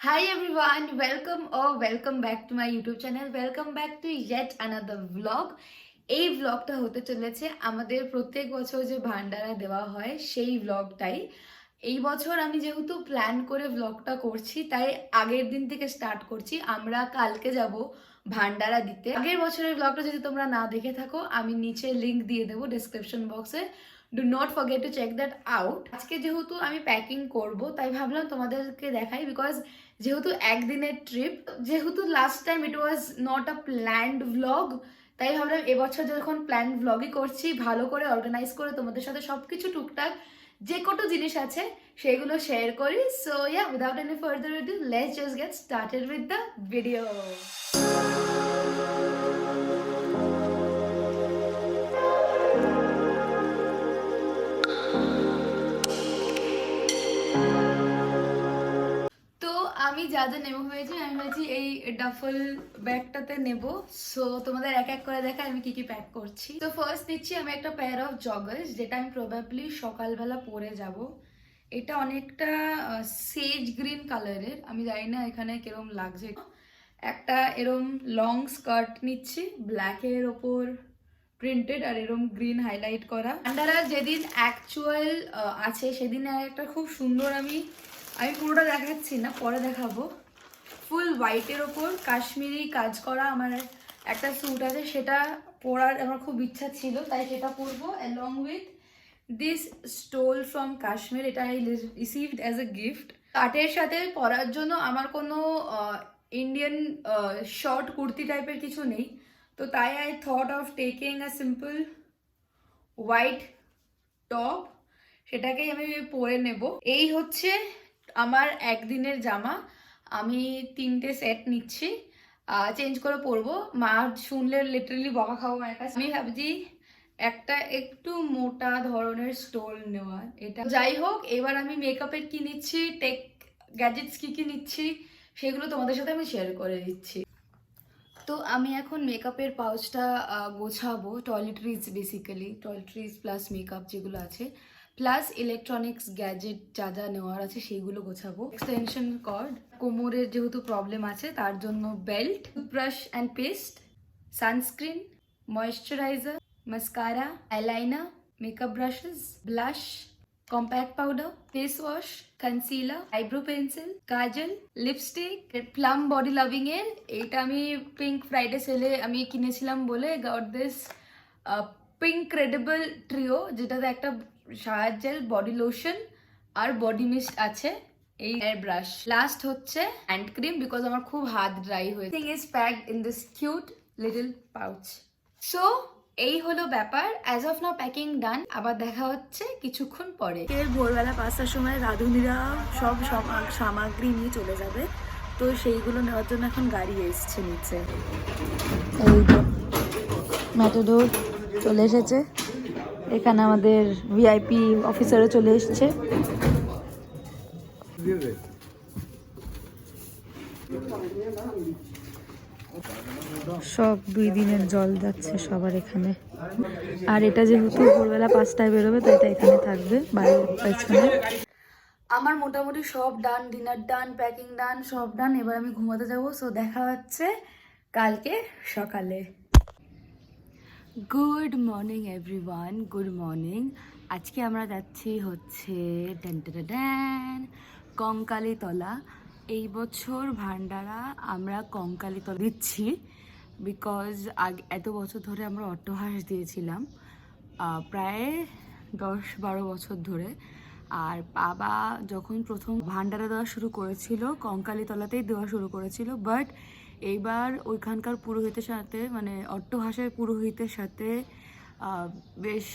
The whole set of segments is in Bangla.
Hi everyone, welcome or welcome back to my YouTube channel. Welcome back to yet another vlog. এই vlogটা হতে চলেছে আমাদের প্রত্যেক বছর যে ভান্ডারা দেওয়া হয় সেই vlogটাই। এই বছর আমি যেহেতু প্ল্যান করে vlogটা করছি তাই আগের দিন থেকে স্টার্ট করছি। আমরা কালকে যাব ভান্ডারা দিতে। আগের বছরের vlogটা যদি তোমরা না দেখে থাকো আমি নিচে লিংক দিয়ে দেবো ডেসক্রিপশন বক্সে। Do not forget to check that out. আজকে যেহেতু আমি প্যাকিং করব তাই ভাবলাম তোমাদেরকে দেখাই, বিকজ যেহেতু একদিনের ট্রিপ, যেহেতু last time it was not a planned vlog, তাই ভাবলাম এবছর যখন প্ল্যান ভ্লগই করছি ভালো করে অর্গানাইজ করে তোমাদের সাথে সবকিছু টুকটাক যে কত জিনিস আছে সেগুলো শেয়ার করি। So yeah, without any further edu, let's just get started with the video. তো আমি যা যা নেবো ভেবেছি, আমি ভেবেছি এই ডাফল ব্যাগটাতে নেব। সো তোমাদের এক এক করে দেখা আমি কি কি প্যাক করছি। তো ফার্স্ট নিচ্ছি আমি একটা পেয়ার অফ জগার্স, যেটা আমি প্রবাবলি সকালবেলা পরে যাব। এটা অনেকটা সেজ গ্রিন কালারের, আমি জানি না এখানে কিরম লাগছে। একটা এরম লং স্কার্ট নিচ্ছি ব্ল্যাকের ওপর প্রিন্টেড আর এরম গ্রিন হাইলাইট করা। ভান্ডারা যেদিন অ্যাকচুয়াল আছে সেদিনে একটা খুব সুন্দর, আমি পুরোটা দেখাচ্ছি না, পরে দেখাবো। ফুল হোয়াইটের ওপর কাশ্মীরি কাজ করা আমার একটা স্যুট আছে, সেটা পরার আমার খুব ইচ্ছা ছিল, তাই সেটা পরবো along with this stole from Kashmir. এটা I received as a gift. কাটের সাথে পরার জন্য আমার কোনো ইন্ডিয়ান শর্ট কুর্তি টাইপের কিছু নেই, তো তাই I thought of taking a simple white top, সেটাকেই আমি পরে নেব। এই হচ্ছে আমার একদিনের জামা। আমি 3টে সেট নিচ্ছি, চেঞ্জ করে পরবো। মা শুনলে লিটারালি বকা খাবো মায়ের কাছে। আমি ভাবছি একটা একটু মোটা ধরনের স্টোল নেওয়া। এটা যাই হোক, এবার আমি মেকআপের কি নিচ্ছি, টেক গ্যাজেটস কি কি নিচ্ছি সেগুলো তোমাদের সাথে আমি শেয়ার করে দিচ্ছি। তো আমি এখন মেকআপের পাউচটা গোছাবো। Toiletries, basically toiletries plus makeup যেগুলো আছে, প্লাস ইলেকট্রনিক্স গ্যাজেট যা যা নেওয়ার আছে সেইগুলো গোছাবো। এক্সটেনশন কর্ড, কোমরের যেহেতু প্রবলেম আছে তার জন্য belt, brush and paste, sunscreen, moisturiser, mascara, eyeliner, makeup brushes, blush, compact powder, face wash, concealer, eyebrow pencil, kajal, lipstick. Plum body loving এর এইটা আমি পিঙ্ক ফ্রাইডে সেলে আমি কিনেছিলাম বলে got this pink credible trio, যেটাতে একটা শাওয়ার জেল, বডি লোশন আর বডি মিস্ট আছে। এই হেয়ার ব্রাশ। লাস্ট হচ্ছে হ্যান্ড ক্রিম, বিকজ আমার খুব হাত ড্রাই হয়েছে। Thing is packed in this cute little pouch. So এই হলো ব্যাপার। অ্যাজ অফ নাও প্যাকিং ডান। আবার দেখা হচ্ছে কিছুক্ষণ পরে। এর ভোরবেলা 5টার সময় রাঁধুনিরা সব সামগ্রী নিয়ে চলে যাবে, তো সেইগুলো নেওয়ার জন্য এখন গাড়ি এসছে নিচে। এই তো ম্যাটাডোর চলে এসেছে, এখানে আমাদের ভিআইপি অফিসারও চলে এসছে। সব 2 দিনের জল যাচ্ছে সবার এখানে। আর এটা যেহেতু ভোরবেলা 5টায় বেরোবে তো এটা এখানে থাকবে বাড়ির পেছনে। আমার মোটামুটি সব ডান, ডিনার ডান, প্যাকিং ডান, সব ডান। এবার আমি ঘুমাতে যাবো। সো দেখা হচ্ছে কালকে সকালে। Good morning everyone, good morning. আজকে আমরা যাচ্ছি হচ্ছে কঙ্কালীতলা। এই বছর ভান্ডারা আমরা কঙ্কালীতলা দিচ্ছি, বিকজ এত বছর ধরে আমরা অট্টহাস দিয়েছিলাম, প্রায় 10-12 বছর ধরে। আর বাবা যখন প্রথম ভান্ডারা দেওয়া শুরু করেছিল কঙ্কালীতলাতেই দেওয়া শুরু করেছিল, বাট এইবার ওইখানকার পুরোহিতের সাথে, মানে অট্টহাসের পুরোহিতের সাথে বেশ,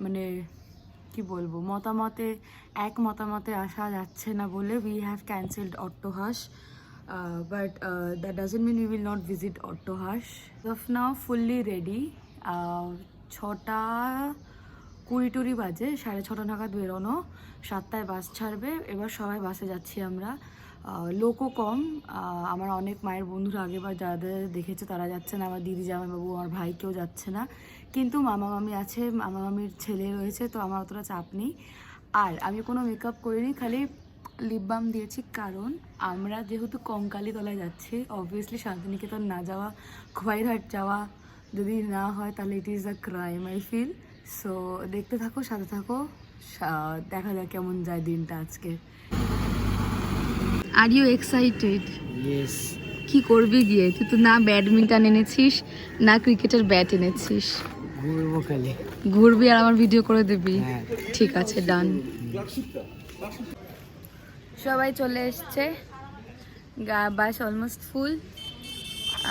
মানে কি বলবো, এক মতামতে আসা যাচ্ছে না বলে we have cancelled Attahas. But that doesn't mean we will not visit Attahas. Of now fully ready. 6:20 বাজে, 6:30 নাগাদ বেরোনো, 7টায় বাস ছাড়বে। এবার সবাই বাসে যাচ্ছি আমরা। লোকও কম। আমার অনেক মায়ের বন্ধুরা আগেবার যাদের দেখেছে তারা যাচ্ছে না, আমার দিদি, জামাইবাবু, আমার ভাই কেউ যাচ্ছে না, কিন্তু মামা মামি আছে, মামা মামির ছেলে রয়েছে, তো আমার অতটা চাপ নেই। আর আমি কোনো মেকআপ করিনি, খালি লিপ বাম দিয়েছি কারণ আমরা যেহেতু কঙ্কালীতলায় যাচ্ছি, অবভিয়াসলি শান্তিনিকেতন না যাওয়া, খোয়াইরহাট যাওয়া যদি না হয় তাহলে it is a crime I feel. So দেখতে থাকো, সাথে থাকো, দেখা যাক কেমন যায় দিনটা আজকে। Are you excited? ইয়েস। কি করবি গিয়ে? তুই তো না ব্যাডমিন্টন এনেছিস না ক্রিকেটের ব্যাট এনেছিস। ঘুরবো খালি। ঘুরবি আর আমার ভিডিও করে দিবি? হ্যাঁ। ঠিক আছে, ডান। সবাই চলে এসছে, বাস অলমোস্ট ফুল।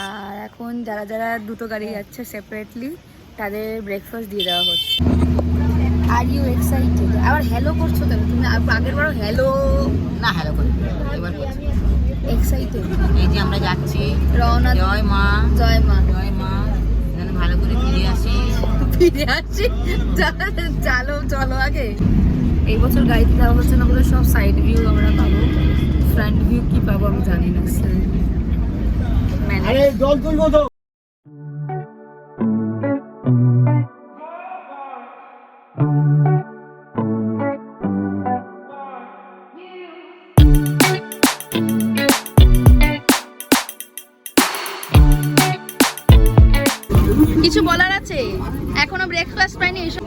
আর এখন যারা যারা দুটো গাড়ি যাচ্ছে সেপারেটলি তাদের ব্রেকফাস্ট দিয়ে দেওয়া হচ্ছে। Are you excited? আবার হ্যালো করছো কেন তুমি? আগের বারও হ্যালো না হ্যালো করি, এবার করছি। এক্সাইটেড। এই যে আমরা যাচ্ছি, রওনা। জয় মা, জয় মা। জয় মা, যেন ভালো করে ফিরে আসি। ফিরে আসছি, চলো চলো আগে। এই বছর গাড়িতে যাওয়া হচ্ছে না বলে সব সাইড ভিউ আমরা পাবো, ফ্রন্ট ভিউ কি পাবো আমি জানি না। আরে জল তুলবো তো। কিছু বলার আছে? এখনো ব্রেকফাস্ট পাইনি। এসব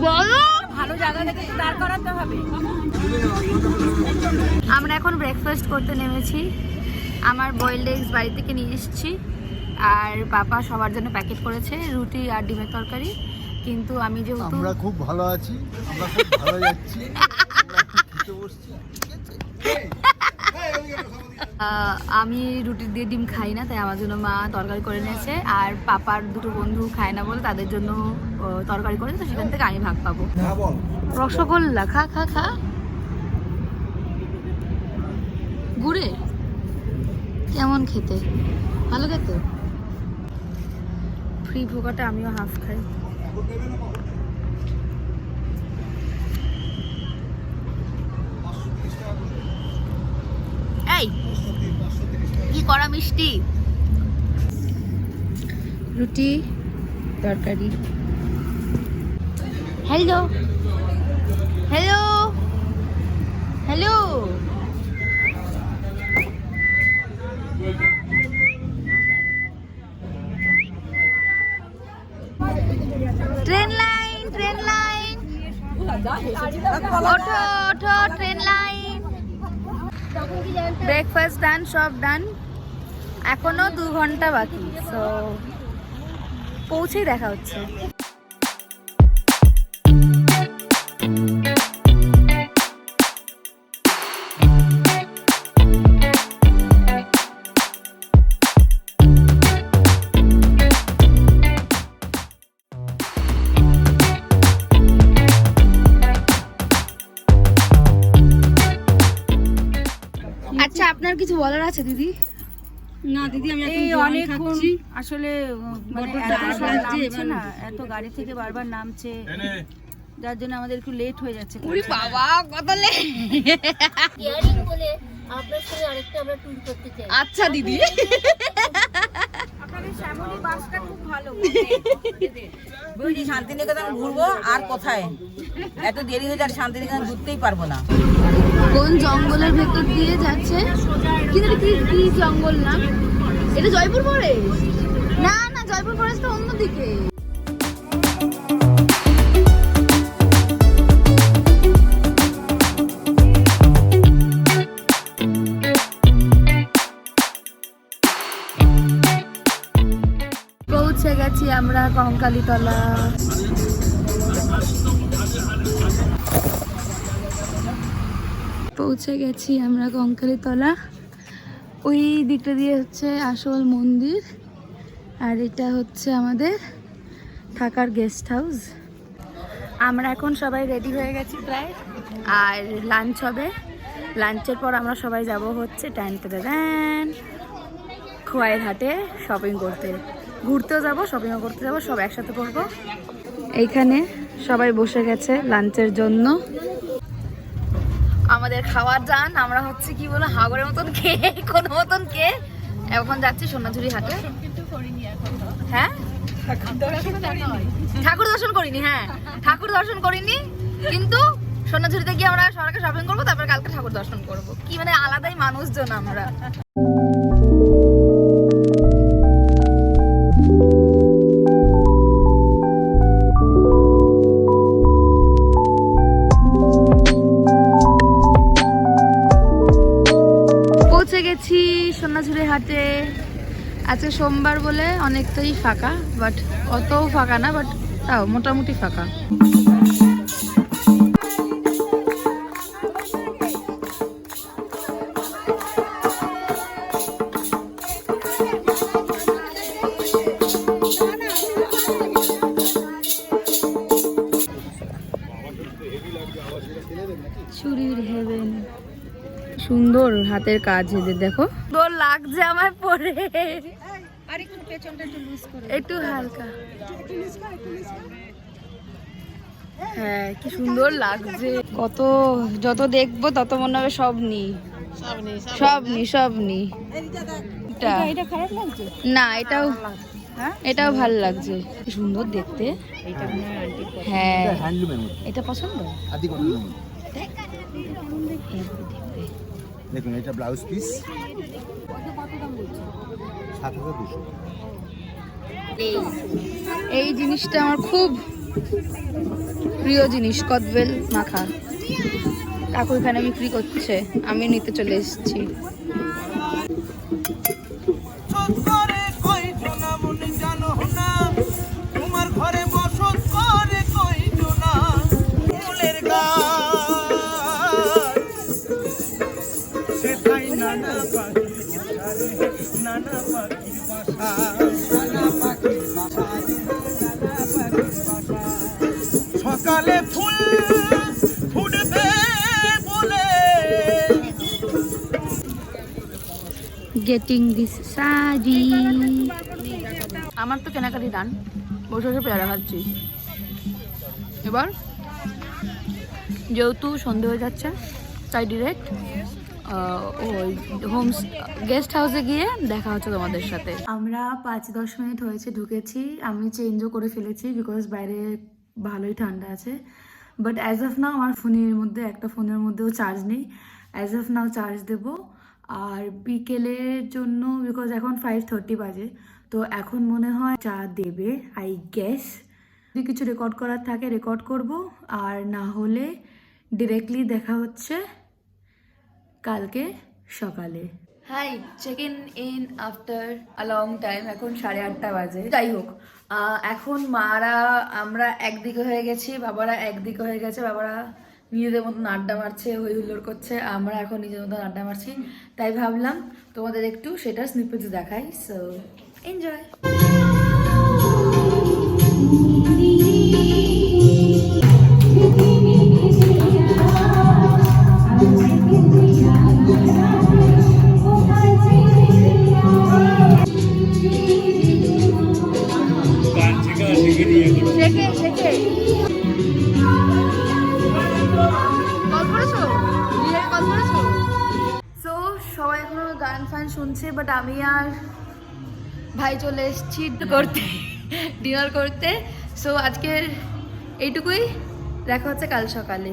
বলো, ভালো জায়গা থেকে দাঁড় করাতে হবে। আমরা এখন ব্রেকফাস্ট করতে নেমেছি। আমার বয়েলড এগস বাড়ি থেকে নিয়ে এসেছি, আর পাপা সবার জন্য প্যাকেট করেছে রুটি আর ডিমের তরকারি। কিন্তু আমি যেহেতু আমরা খুব ভালো আছি, আমরা খুব ভালো যাচ্ছি, আমরা খেতে বসছি। আমি রুটি দিয়ে ডিম খাই না, তাই আমার জন্য মা তরকারি করে নিয়েছে। আর পাপার দুটো বন্ধু খায় না বলে তাদের জন্য তরকারি করেছে, তো সেখান থেকে আমি ভাগ পাবো। রসগোল্লা খা খা খা। গুড়ে কেমন খেতে? ভালো খেতে। ফ্রি ভোগাটা আমিও হাফ খাই। এই কি করা মিষ্টি। রুটি তরকারি। Hello hello hello. Train line, train line, ওঠো ওঠো, ট্রেন লাইন। ব্রেকফাস্ট ডান, সব ডান। এখনো 2 ঘন্টা বাকি, সো পৌঁছেই দেখা হচ্ছে। আচ্ছা, আপনার কিছু বলার আছে দিদি? না দিদি, আমি এই এখন অনেক খাচ্ছি। আসলে মানে বড্ড এত টায়ার্ড লাগছে নামছে এবার। না, এত গাড়ি থেকে বারবার নামছে, যার জন্য আমাদের একটু লেট হয়ে যাচ্ছে। ওরে বাবা, কত লেট। ইয়ারিং বলে আপনার সঙ্গে আরেকটা আমরা ট্যুর করতে চাই। আচ্ছা দিদি, আপনাদের শ্যামলী বাসটা খুব ভালো। বুঝলি শান্তিনিকেতন ঘুরবো আর কোথায়, এত দেরি হয়ে যাক, শান্তিনিকেতন ঘুরতেই পারবো না। কোন জঙ্গলের ভেতর দিয়ে যাচ্ছে? কিন্তু কি কি জঙ্গল না? এটা জয়পুর ফরেস্ট? না না, জয়পুর ফরেস্ট তো অন্যদিকে। পৌঁছে গেছি আমরা কঙ্কালীতলা। পৌঁছে গেছি আমরা কঙ্কালীতলা। ওই দিকটা দিয়ে হচ্ছে আসল মন্দির, আর এটা হচ্ছে আমাদের থাকার গেস্ট হাউস। আমরা এখন সবাই রেডি হয়ে গেছি প্রায়, আর লাঞ্চ হবে। লাঞ্চের পর আমরা সবাই যাব হচ্ছে খোয়াইরহাটে শপিং করতে। ঘুরতেও যাব, শপিংও করতে যাব, সব একসাথে করবো। এইখানে সবাই বসে গেছে লাঞ্চের জন্য। আমাদের খাওয়ার যান, আমরা হচ্ছে কি বলে হাগরের মতন খেয়ে কোনো মতন খেয়ে এখন যাচ্ছি সোনাঝুরি হাটে। হ্যাঁ, ঠাকুর দর্শন করিনি। হ্যাঁ, ঠাকুর দর্শন করিনি, কিন্তু সোনাঝুরিতে গিয়ে আমরা সোনাকে শপিং করবো, তারপর কালকে ঠাকুর দর্শন করবো। কি মানে আলাদাই মানুষজন আমরা। পৌঁছে গেছি সোনাঝুরি হাটে। আজকে সোমবার বলে অনেকটাই ফাঁকা, বাট অতও ফাঁকা না, বাট তাও মোটামুটি ফাঁকা। চুরির হেভেন, সুন্দর হাতের কাজ এদের, দেখো সুন্দর লাগছে আমার পরে। একটু হালকা, হ্যাঁ কি সুন্দর লাগছে। কত যত দেখবো তত মনে হবে সব নি, সব নি। এটা খারাপ লাগছে না, এটাও ভালো লাগছে, কি সুন্দর দেখতে। হ্যাঁ হ্যান্ডলুমের মধ্যে এটা পছন্দ। আদি কটনের মধ্যে দেখুন, এটা ব্লাউজ পিস ৭,২০০। এই জিনিসটা আমার খুব প্রিয় জিনিস, কদবেল মাখা। কাকু এখানে বিক্রি করছে, আমি নিতে চলে এসেছি। সকালে ফুল ফুটবে বলে গেটিং দিস শাড়ি। আমার তো কেনাকাটি ডান, বসে বসে পেয়ারা খাচ্ছি। এবার যেহেতু সন্ধে হয়ে যাচ্ছে, তাই ডিরেক্ট ওই গেস্ট হাউসে গিয়ে দেখা হচ্ছে তোমাদের সাথে। আমরা 5-10 মিনিট হয়েছে ঢুকেছি। আমি চেঞ্জও করে ফেলেছি, বিকজ বাইরে ভালোই ঠান্ডা আছে। বাট অ্যাজ অফ নাও আমার একটা ফোনের মধ্যেও চার্জ নেই। অ্যাজ অফ নাও চার্জ দেব। আর বিকেলের জন্য, বিকজ এখন 5:30 বাজে, তো এখন মনে হয় চা দেবে আই গেস। যদি কিছু রেকর্ড করার থাকে রেকর্ড করব, আর না হলে ডিরেক্টলি দেখা হচ্ছে কালকে সকালে। Hi, check in after a long time. এখন 8:30 বাজে। যাই হোক, এখন মারা আমরা একদিকে হয়ে গেছি, বাবারা একদিকে হয়ে গেছে। বাবারা নিজেদের মতন আড্ডা মারছে, হই হুল্লোড় করছে, আমরা এখন নিজের মতন আড্ডা মারছি। তাই ভাবলাম তোমাদের একটু সেটা স্নিপেটস দেখাই। So enjoy. সবাই এখনো গান ফান শুনছে, বাট আমি আর ভাই চলে এসেছি ডিনার করতে। সো আজকের এইটুকুই, দেখা হচ্ছে কাল সকালে।